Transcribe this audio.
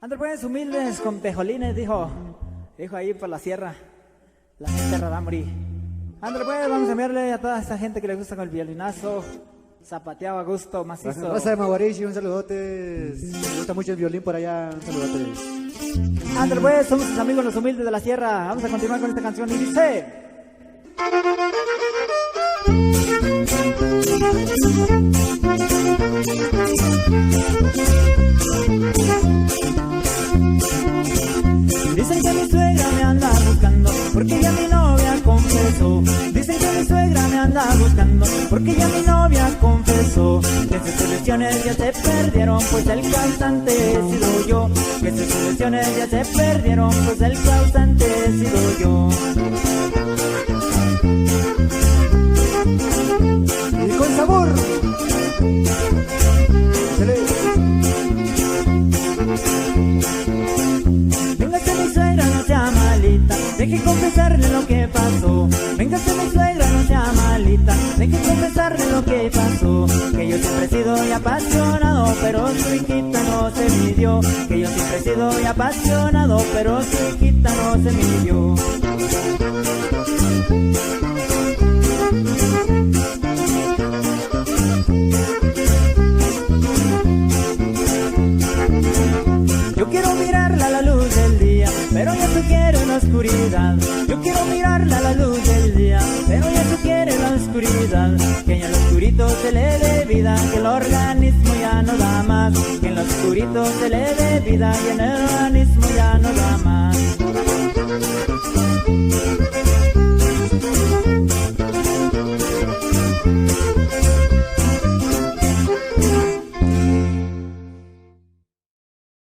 Ande pues, humildes con pejolines, dijo ahí por la sierra. La gente rarámuri. Ande pues, vamos a enviarle a toda esa gente que le gusta con el violinazo. Zapateado a gusto, macizo. Raza de Maguarichi, un saludote. Me gusta mucho el violín por allá, un saludote. Ande pues, somos sus amigos los humildes de la sierra. Vamos a continuar con esta canción y dice... Dicen que mi suegra me anda buscando porque ya mi novia confesó. Dicen que mi suegra me anda buscando porque ya mi novia confesó que sus ilusiones ya se perdieron, pues el causante he sido yo. Que sus ilusiones ya se perdieron, pues el causante he sido yo. Y con sabor. Véngase mi suegra, no sea malita, deje confesarle lo que pasó. Véngase mi suegra, no sea malita, deje confesarle lo que pasó. Que yo siempre he sido y apasionado, pero su hijita no se midió. Que yo siempre he sido y apasionado, pero su hijita no se midió. Yo quiero mirarla a la luz del día, pero ella se quiere en la oscuridad. Yo quiero mirarla a la luz del día, pero ella se quiere en la oscuridad. Que en el oscurito se le dé vida, que el organismo ya no da más. Que en el oscurito se le dé vida y en el organismo ya no da más.